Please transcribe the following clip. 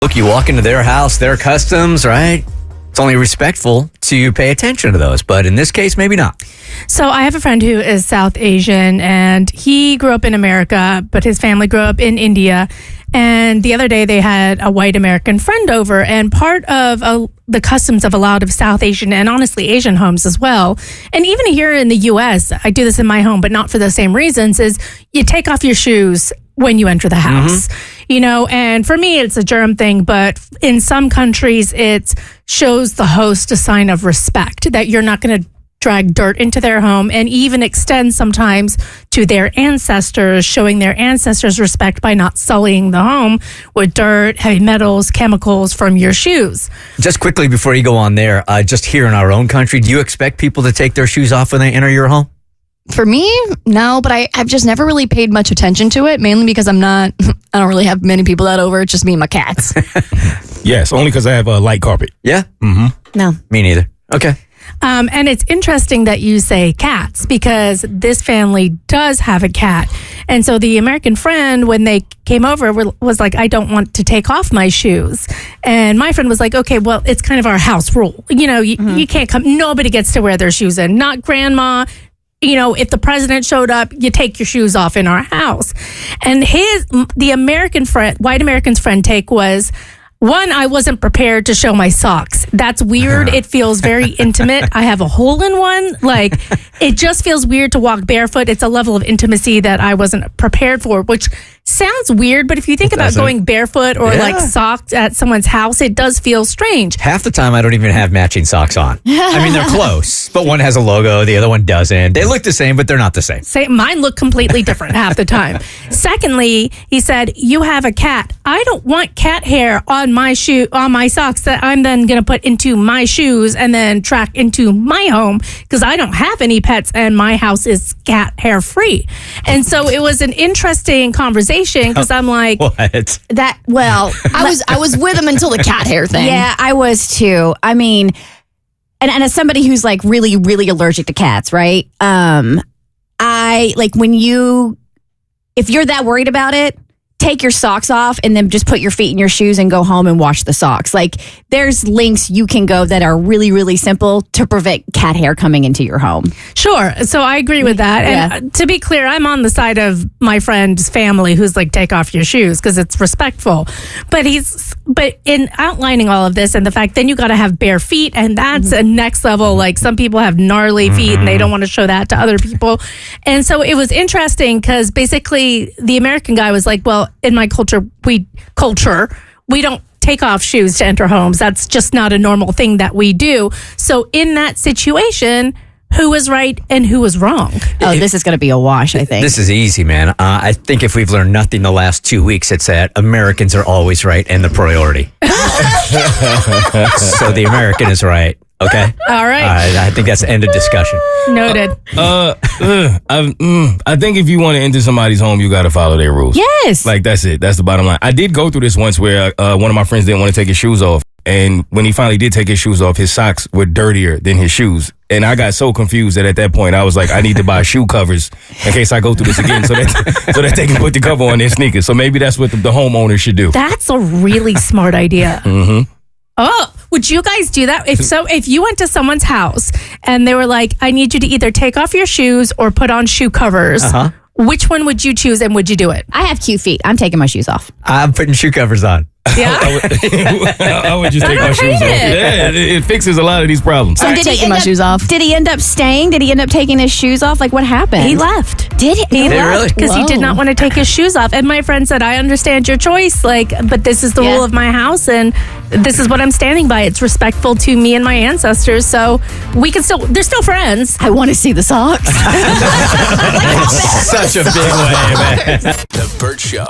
Look, you walk into their house, their customs, right? It's only respectful to pay attention to those, but in this case, maybe not. So I have a friend who is South Asian, and he grew up in America, but his family grew up in India. And the other day they had a white American friend over, and part of the customs of a lot of South Asian and honestly Asian homes as well, and even here in the U.S., I do this in my home, but not for the same reasons, is you take off your shoes when you enter the house. You know, and for me, it's a germ thing, but in some countries, it shows the host a sign of respect that you're not going to drag dirt into their home, and even extend sometimes to their ancestors, showing their ancestors respect by not sullying the home with dirt, heavy metals, chemicals from your shoes. Just quickly before you go on there, just here in our own country, do you expect people to take their shoes off when they enter your home? For me, no, but I've just never really paid much attention to it, mainly because I don't really have many people that over. It's just me and my cats. Yes, only because I have a light carpet. Yeah? No. Me neither. Okay. And it's interesting that you say cats, because this family does have a cat. And so the American friend, when they came over, was like, I don't want to take off my shoes. And my friend was like, okay, well, it's kind of our house rule. You know, you can't come. Nobody gets to wear their shoes in. Not grandma. You know, if the president showed up, you take your shoes off in our house. And the American friend, white American's friend take was, one, I wasn't prepared to show my socks. That's weird. It feels very intimate. I have a hole in one. Like, it just feels weird to walk barefoot. It's a level of intimacy that I wasn't prepared for, which sounds weird, but if you think about going barefoot or like socked at someone's house, it does feel strange. Half the time, I don't even have matching socks on. I mean, they're close, but one has a logo, the other one doesn't. They look the same, but they're not the same. Mine look completely different half the time. Secondly, he said, you have a cat. I don't want cat hair on my socks that I'm then going to put into my shoes and then track into my home, because I don't have any pets and my house is cat hair free. And so it was an interesting conversation, because I'm like, what? I was with him until the cat hair thing. Yeah, I was too. I mean, and as somebody who's like really, really allergic to cats, right? I like if you're that worried about it, take your socks off and then just put your feet in your shoes and go home and wash the socks. Like, there's links you can go that are really, really simple to prevent cat hair coming into your home. Sure. So I agree with that. And to be clear, I'm on the side of my friend's family who's like, take off your shoes, because it's respectful. But in outlining all of this and the fact then you got to have bare feet, and that's a next level. Like, some people have gnarly feet and they don't want to show that to other people. And so it was interesting, because basically the American guy was like, well, in my culture, we don't take off shoes to enter homes. That's just not a normal thing that we do. So in that situation, who was right and who was wrong? Oh, this is going to be a wash, I think. This is easy, man. I think if we've learned nothing the last 2 weeks, it's that Americans are always right and the priority. So the American is right. Okay. All right. I think that's the end of discussion. Noted. I think if you want to enter somebody's home, you got to follow their rules. Yes. Like, that's it. That's the bottom line. I did go through this once where one of my friends didn't want to take his shoes off. And when he finally did take his shoes off, his socks were dirtier than his shoes. And I got so confused that at that point, I was like, I need to buy shoe covers in case I go through this again, so that they can put the cover on their sneakers. So maybe that's what the homeowner should do. That's a really smart idea. Oh, would you guys do that? If you went to someone's house and they were like, I need you to either take off your shoes or put on shoe covers, which one would you choose, and would you do it? I have cute feet. I'm taking my shoes off. I'm putting shoe covers on. Yeah. I would just take my shoes off. Yeah, it fixes a lot of these problems. So did he shoes off. Did he end up staying? Did he end up taking his shoes off? Like, what happened? He left. Did he? He really? left because he did not want to take his shoes off. And my friend said, I understand your choice, but this is the rule of my house, and this is what I'm standing by. It's respectful to me and my ancestors, so they're still friends. I want to see the socks. Such a big way, man. The Bert Show.